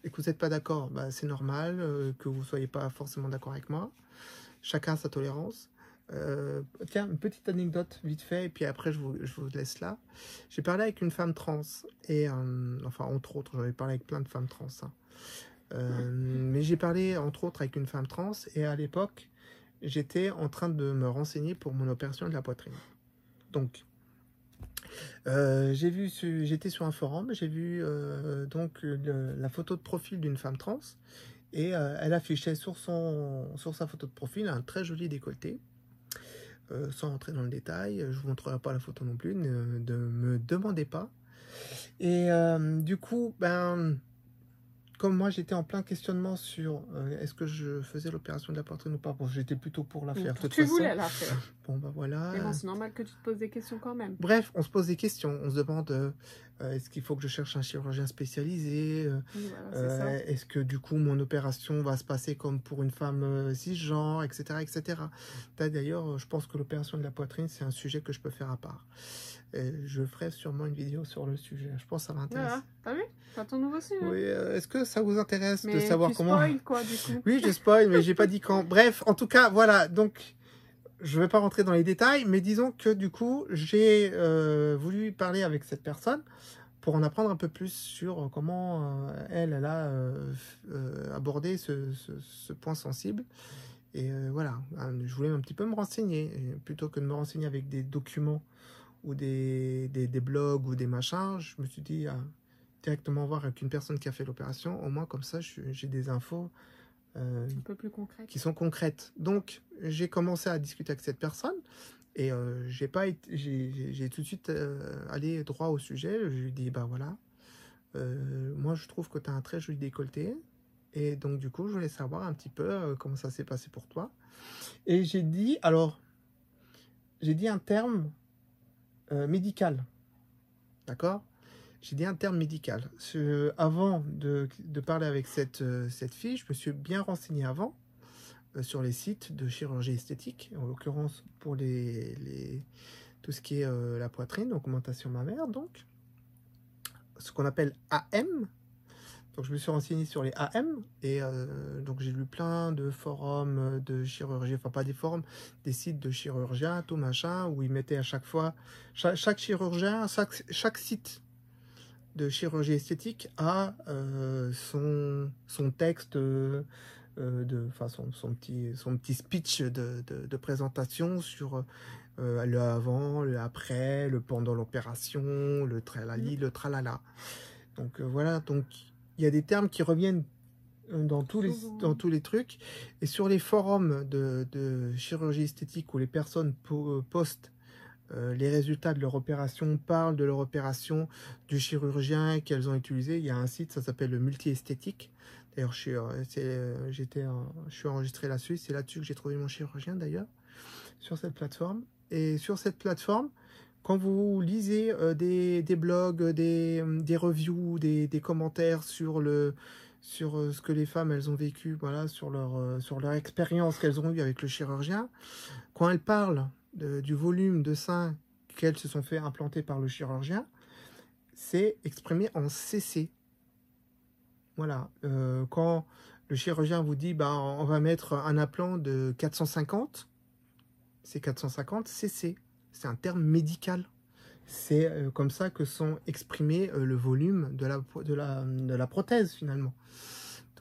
et que vous n'êtes pas d'accord, bah, c'est normal que vous ne soyez pas forcément d'accord avec moi. Chacun a sa tolérance. Tiens, une petite anecdote vite fait, et puis après je vous laisse là. J'ai parlé avec une femme trans, et enfin entre autres, j'en ai parlé avec plein de femmes trans. Hein. Mais j'ai parlé entre autres avec une femme trans, et à l'époque, j'étais en train de me renseigner pour mon opération de la poitrine. Donc, j'étais sur un forum, j'ai vu donc la photo de profil d'une femme trans, et elle affichait sur sa photo de profil un très joli décolleté. Sans rentrer dans le détail, je vous montrerai pas la photo non plus, ne me demandez pas. Et du coup, comme moi j'étais en plein questionnement sur est-ce que je faisais l'opération de la poitrine ou pas, bon, j'étais plutôt pour la faire. Tu voulais la faire. Bon, bah voilà. Mais bon, c'est normal que tu te poses des questions quand même. Bref, on se pose des questions. On se demande est-ce qu'il faut que je cherche un chirurgien spécialisé voilà, est-ce que du coup mon opération va se passer comme pour une femme cisgenre, etc. etc. D'ailleurs, je pense que l'opération de la poitrine, c'est un sujet que je peux faire à part. Je ferai sûrement une vidéo sur le sujet. Je pense que ça m'intéresse. Voilà, t'as vu? T'as ton nouveau sujet. Oui, est-ce que ça vous intéresse mais de savoir comment... Mais tu spoil quoi, du coup? Oui, je spoil, mais j'ai pas dit quand. Bref, en tout cas, voilà. Donc, je vais pas rentrer dans les détails, mais disons que du coup, j'ai voulu parler avec cette personne pour en apprendre un peu plus sur comment elle a abordé ce point sensible. Et voilà, je voulais un petit peu me renseigner. Et plutôt que de me renseigner avec des documents ou des blogs ou des machins, je me suis dit directement voir avec une personne qui a fait l'opération. Au moins, comme ça, j'ai des infos un peu plus concrètes. Qui sont concrètes. Donc, j'ai commencé à discuter avec cette personne et j'ai tout de suite allé droit au sujet. Je lui ai dit, bah voilà, moi je trouve que tu as un très joli décolleté et donc du coup, je voulais savoir un petit peu comment ça s'est passé pour toi. Et j'ai dit un terme médical, d'accord? J'ai dit un terme médical. Avant de parler avec cette fille, je me suis bien renseigné avant sur les sites de chirurgie esthétique, en l'occurrence pour tout ce qui est la poitrine, augmentation mammaire, donc ce qu'on appelle AM. Donc je me suis renseigné sur les AM et donc j'ai lu plein de forums de chirurgie, enfin pas des forums, des sites de chirurgiens, tout machin, où ils mettaient à chaque fois, chaque chirurgien, chaque site de chirurgie esthétique a son texte son petit speech de présentation sur le avant, le après, le pendant l'opération, le tralali, le tralala. Donc voilà, donc il y a des termes qui reviennent dans tous les trucs. Et sur les forums de chirurgie esthétique où les personnes postent les résultats de leur opération, parlent de leur opération, du chirurgien qu'elles ont utilisé. Il y a un site, ça s'appelle le Multi-Esthétique. D'ailleurs, je suis enregistré là-dessus. C'est là-dessus que j'ai trouvé mon chirurgien, d'ailleurs, sur cette plateforme. Et sur cette plateforme, quand vous lisez des blogs, des reviews, des commentaires sur ce que les femmes elles ont vécu, voilà, sur leur expérience qu'elles ont eue avec le chirurgien, quand elles parlent du volume de sein qu'elles se sont fait implanter par le chirurgien, c'est exprimé en CC. Voilà. Quand le chirurgien vous dit bah, on va mettre un implant de 450, c'est 450 CC. C'est un terme médical. C'est comme ça que sont exprimés le volume de la prothèse finalement.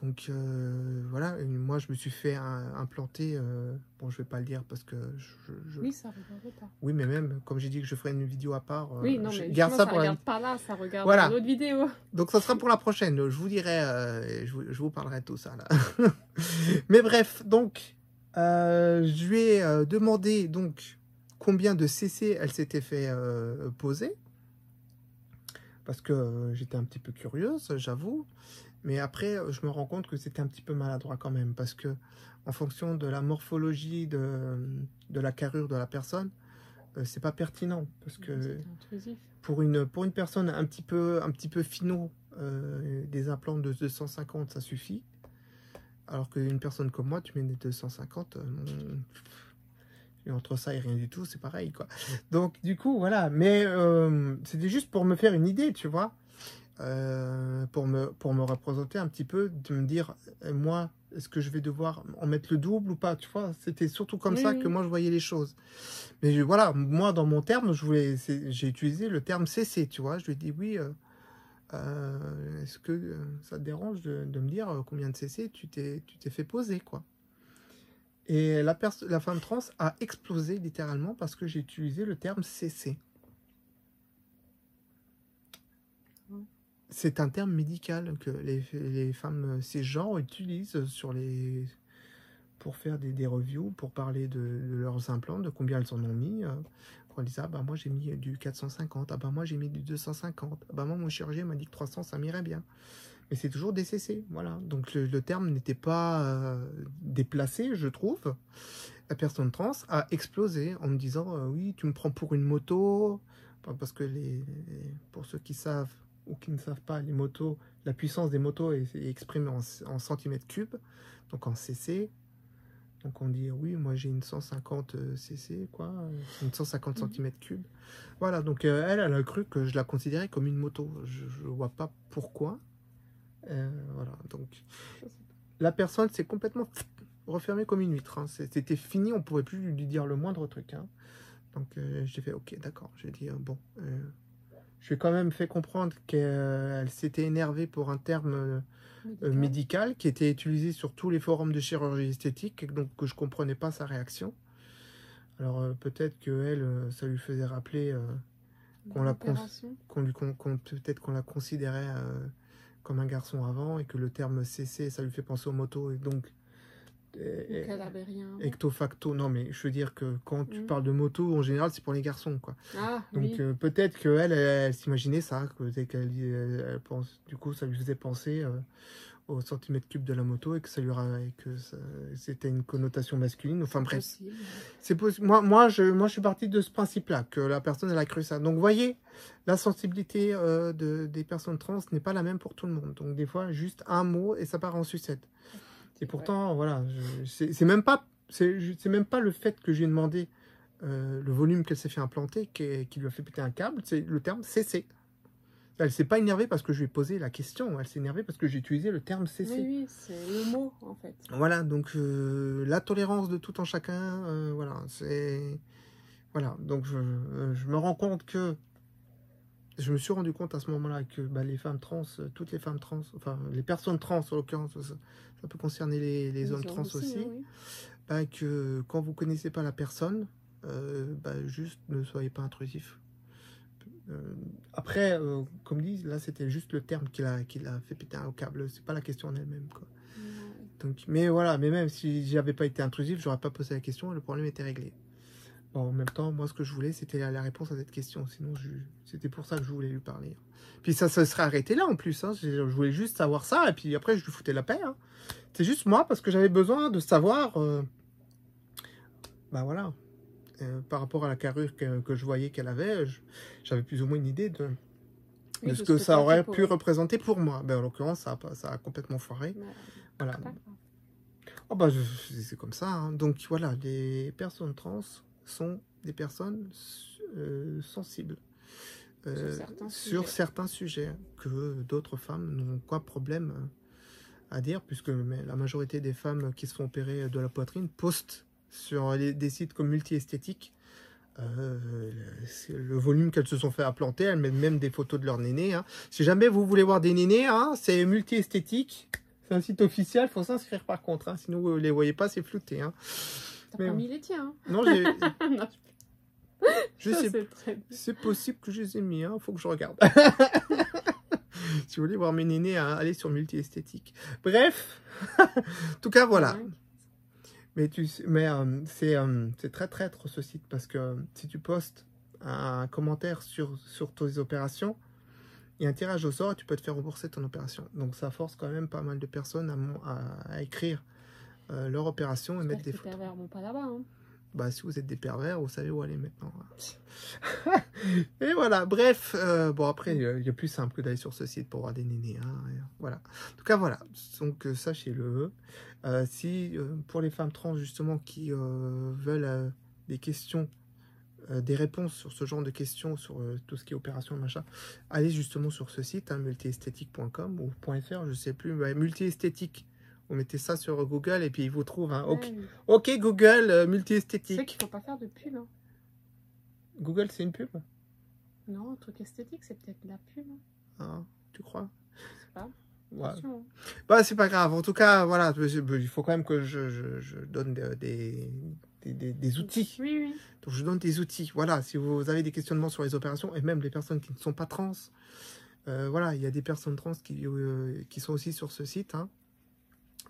Donc voilà, moi je me suis fait implanter, bon je vais pas le dire parce que Oui, ça regarde pas. Oui, mais même, comme j'ai dit que je ferai une vidéo à part, oui, non, mais garde ça pour regarde pas là, ça regarde voilà. une autre vidéo. Donc ça sera pour la prochaine, je vous dirai, je vous parlerai de tout ça là. Mais bref, donc, je lui ai demandé donc combien de CC elle s'était fait poser. Parce que j'étais un petit peu curieuse, j'avoue. Mais après, je me rends compte que c'était un petit peu maladroit quand même, parce que en fonction de la morphologie de la carrure de la personne, c'est pas pertinent, parce que C'est intrusif. pour une personne un petit peu finot, des implants de 250, ça suffit. Alors qu'une personne comme moi, tu mets des 250, et entre ça et rien du tout, c'est pareil, quoi. Donc, du coup, voilà. Mais c'était juste pour me faire une idée, tu vois. Pour me représenter un petit peu, de me dire, moi, est-ce que je vais devoir en mettre le double ou pas, tu vois. C'était surtout comme Oui, ça que oui. moi, je voyais les choses. Mais voilà, moi, dans mon terme, j'ai utilisé le terme CC, tu vois. Je lui ai dit, oui, est-ce que ça te dérange de me dire combien de CC tu t'es fait poser, quoi. Et la femme trans a explosé littéralement parce que j'ai utilisé le terme CC. C'est un terme médical que les femmes cisgenres utilisent pour faire des reviews, pour parler de leurs implants, de combien elles en ont mis. Pour dire, ah bah moi j'ai mis du 450, ah bah moi j'ai mis du 250, ah bah moi mon chirurgien m'a dit que 300 ça m'irait bien. Mais c'est toujours des CC, voilà. Donc le terme n'était pas déplacé, je trouve. La personne trans a explosé en me disant oui, tu me prends pour une moto. Parce que pour ceux qui savent ou qui ne savent pas, les motos, la puissance des motos est exprimée en centimètres cubes, donc en CC. Donc on dit oui, moi j'ai une 150 CC, quoi, une 150 centimètres cubes. Voilà, donc elle a cru que je la considérais comme une moto. Je ne vois pas pourquoi. Voilà, donc la personne s'est complètement refermée comme une huître. Hein. C'était fini, on ne pouvait plus lui dire le moindre truc. Hein. Donc j'ai fait ok, d'accord. J'ai dit bon, je lui ai quand même fait comprendre qu'elle s'était énervée pour un terme médical qui était utilisé sur tous les forums de chirurgie esthétique, et donc que je ne comprenais pas sa réaction. Alors peut-être que elle, ça lui faisait rappeler peut-être qu'on la considérait comme un garçon avant et que le terme CC, ça lui fait penser aux motos et donc elle avait rien. ecto facto. Non, mais je veux dire que quand tu parles de moto, en général, c'est pour les garçons, quoi. Ah, donc oui. peut-être qu'elle elle s'imaginait ça, elle pense, du coup, ça lui faisait penser au centimètre cube de la moto et que c'était une connotation masculine. Enfin bref, c'est possible. Moi, je suis parti de ce principe-là, que la personne elle a cru ça. Donc vous voyez, la sensibilité des personnes trans n'est pas la même pour tout le monde. Donc des fois, juste un mot et ça part en sucette. Et pourtant, voilà, c'est même pas le fait que j'ai demandé le volume qu'elle s'est fait implanter qui lui a fait péter un câble. C'est le terme CC. Elle s'est pas énervée parce que je lui ai posé la question, elle s'est énervée parce que j'ai utilisé le terme CC. Oui, oui, c'est le mot, en fait. Voilà, donc la tolérance de tout en chacun, voilà, c'est... Voilà, donc je me rends compte que... Je me suis rendu compte à ce moment-là que les femmes trans, toutes les femmes trans, enfin les personnes trans en l'occurrence, ça peut concerner les hommes trans aussi, oui. Que quand vous connaissez pas la personne, juste ne soyez pas intrusif. Après, comme dit, là c'était juste le terme qui l'a fait péter un câble, c'est pas la question en elle-même, quoi. Donc, mais voilà, mais même si j'avais pas été intrusif, j'aurais pas posé la question et le problème était réglé. Bon, en même temps, moi ce que je voulais c'était la réponse à cette question, sinon c'était pour ça que je voulais lui parler. Puis ça serait arrêté là en plus, hein. Je voulais juste savoir ça et puis après je lui foutais la paix. Hein. C'est juste moi parce que j'avais besoin de savoir, voilà. Par rapport à la carrure que je voyais qu'elle avait, j'avais plus ou moins une idée de ce que ça aurait pu représenter pour moi. En l'occurrence, ça a complètement foiré. Voilà. Oh c'est comme ça. Hein. Donc voilà, les personnes trans sont des personnes sensibles sur certains sujets que d'autres femmes n'ont pas de problème à dire, puisque la majorité des femmes qui se font opérer de la poitrine postent sur des sites comme Multi-Esthétique le volume qu'elles se sont fait implanter. Elles mettent même des photos de leur néné. Hein. Si jamais vous voulez voir des nénés, hein, c'est Multi-Esthétique. C'est un site officiel, il faut s'inscrire par contre. Hein, sinon, vous ne les voyez pas, c'est flouté. Hein. T'as pas mis les tiens. Hein. Non, je sais. C'est possible que je les ai mis. Il faut que je regarde. Si vous voulez voir mes nénés, hein, allez sur Multi-Esthétique. Bref. En tout cas, voilà. Mais c'est très traître ce site parce que si tu postes un commentaire sur tes opérations, il y a un tirage au sort et tu peux te faire rembourser ton opération. Donc ça force quand même pas mal de personnes à écrire leur opération et mettre des photos. Les pervers vont pas là-bas. Hein. Bah, si vous êtes des pervers, vous savez où aller maintenant. Et voilà, bref. Bon, après, il y a plus simple que d'aller sur ce site pour voir des nénés. Hein, voilà. En tout cas, voilà. Donc, sachez-le. Si, pour les femmes trans, justement, qui veulent des questions, des réponses sur ce genre de questions, sur tout ce qui est opération, machin, allez justement sur ce site, hein, multiesthétique.com ou .fr, je sais plus. Ouais, multiesthétique. Vous mettez ça sur Google et puis il vous trouve un OK Google multi-esthétique. C'est qu'il ne faut pas faire de pub. Hein. Google, c'est une pub? Non, un truc esthétique, c'est peut-être de la pub. Hein. Ah, tu crois? Je sais pas. Ouais. Attention. Bah, c'est pas grave. En tout cas, voilà, il faut quand même que je donne des outils. Oui, oui. Donc, je donne des outils. Voilà, si vous avez des questionnements sur les opérations, et même les personnes qui ne sont pas trans, voilà, il y a des personnes trans qui sont aussi sur ce site, hein.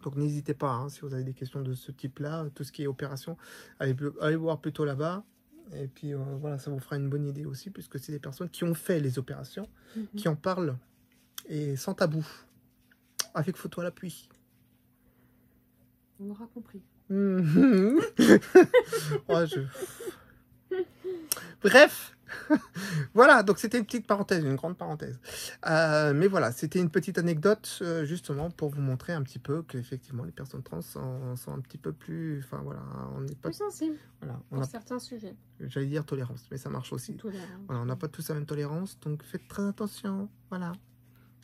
Donc n'hésitez pas, hein, si vous avez des questions de ce type-là, tout ce qui est opération, allez voir plutôt là-bas. Et puis voilà, ça vous fera une bonne idée aussi, puisque c'est des personnes qui ont fait les opérations, qui en parlent, et sans tabou, avec photo à l'appui. On aura compris. Bref, voilà, donc c'était une petite parenthèse, une grande parenthèse. Mais voilà, c'était une petite anecdote, justement, pour vous montrer un petit peu qu'effectivement, les personnes trans sont un petit peu plus... Enfin, voilà, on n'est pas... Plus sensible voilà, pour certains sujets. J'allais dire tolérance, mais ça marche aussi. Voilà, on n'a pas tous la même tolérance, donc faites très attention, voilà.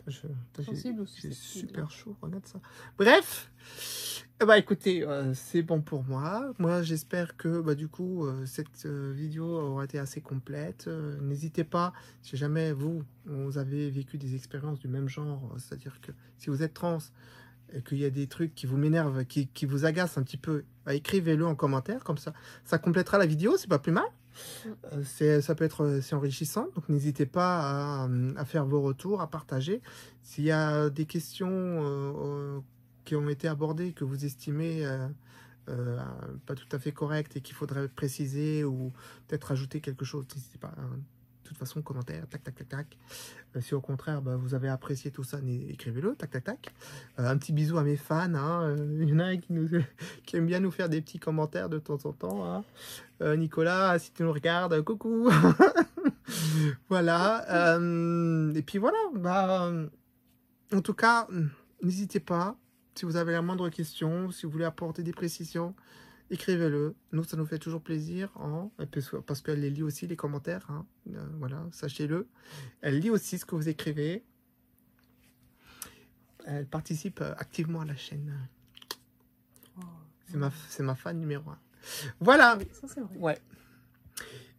J'ai super chaud, regarde ça. Bref, bah écoutez, c'est bon pour moi. Moi, j'espère que bah, du coup, cette vidéo aura été assez complète. N'hésitez pas, si jamais vous avez vécu des expériences du même genre, c'est-à-dire que si vous êtes trans et qu'il y a des trucs qui vous m'énervent, qui vous agacent un petit peu, bah, écrivez-le en commentaire, comme ça complétera la vidéo, c'est pas plus mal. Ça peut être enrichissant, donc n'hésitez pas à faire vos retours, à partager. S'il y a des questions qui ont été abordées, que vous estimez pas tout à fait correctes et qu'il faudrait préciser ou peut-être ajouter quelque chose, n'hésitez pas. Hein. De toute façon, commentaire, tac, tac, tac, tac. Si au contraire, bah, vous avez apprécié tout ça, écrivez-le, tac, tac, tac. Un petit bisou à mes fans. Hein. Il y en a qui aiment bien nous faire des petits commentaires de temps en temps. Hein. Nicolas, si tu nous regardes, coucou. Voilà. Et puis voilà. Bah, en tout cas, n'hésitez pas. Si vous avez la moindre question, si vous voulez apporter des précisions, écrivez-le. Nous, ça nous fait toujours plaisir. Hein, parce qu'elle les lit aussi, les commentaires. Hein. Voilà, sachez-le. Elle lit aussi ce que vous écrivez. Elle participe activement à la chaîne. Oh, c'est ma fan numéro 1. Voilà. Oui, ça c'est vrai. Ouais.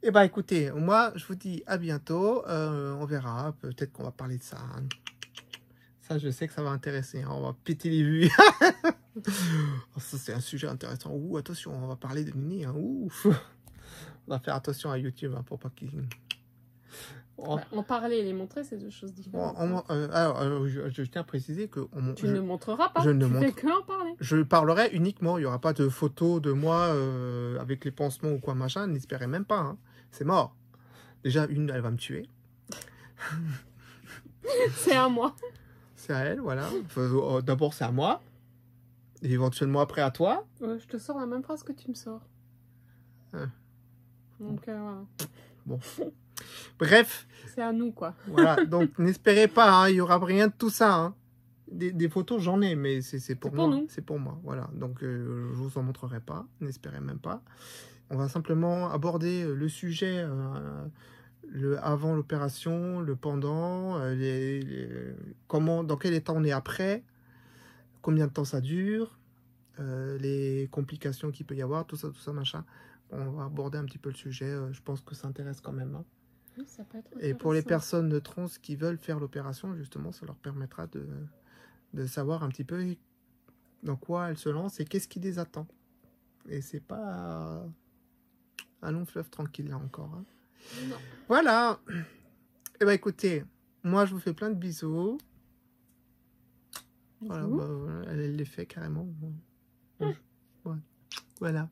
Et bah écoutez, moi, je vous dis à bientôt. On verra. Peut-être qu'on va parler de ça. Hein. Ça, je sais que ça va intéresser. Hein. On va péter les vues. Ça, c'est un sujet intéressant. Ouh, attention, on va parler de Nini. Hein. Ouf. On va faire attention à YouTube hein, pour pas qu'il... En parler et les montrer, c'est deux choses différentes. Alors, je tiens à préciser que... Tu ne montreras pas, fais que en parler. Je parlerai uniquement, il n'y aura pas de photos de moi avec les pansements ou quoi machin, n'espérez même pas. Hein. C'est mort. Déjà, une, elle va me tuer. C'est à moi. C'est à elle, voilà. Enfin, d'abord, c'est à moi. Et éventuellement, après, à toi. Je te sors la même phrase que tu me sors. Donc, voilà. Bon. Bref. C'est à nous, quoi. Voilà, donc n'espérez pas, hein, il n'y aura rien de tout ça. Hein. Des photos, j'en ai, mais c'est pour moi. C'est pour moi, voilà. Donc, je vous en montrerai pas, n'espérez même pas. On va simplement aborder le sujet avant l'opération, le pendant, dans quel état on est après, combien de temps ça dure, les complications qu'il peut y avoir, tout ça, machin. On va aborder un petit peu le sujet, je pense que ça intéresse quand même. Hein. Oui, ça peut être et pour les personnes trans qui veulent faire l'opération, justement, ça leur permettra de savoir un petit peu dans quoi elles se lancent et qu'est-ce qui les attend. Et c'est pas un long fleuve tranquille là encore. Hein. Non. Voilà. Et bah écoutez, moi je vous fais plein de bisous. Voilà, bah, elle les fait carrément. Ouais. Voilà.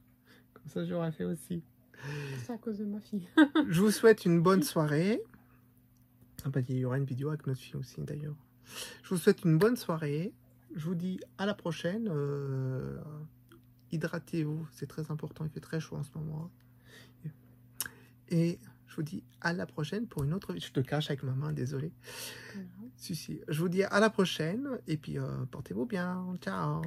Comme ça j'aurais fait aussi. C'est à cause de ma fille. Je vous souhaite une bonne soirée. Ah bah, il y aura une vidéo avec notre fille aussi d'ailleurs. Je vous souhaite une bonne soirée. Je vous dis à la prochaine. Hydratez-vous, c'est très important. Il fait très chaud en ce moment. Et je vous dis à la prochaine pour une autre. Je te cache avec ma main, désolé. Si, si. Je vous dis à la prochaine et puis portez-vous bien. Ciao.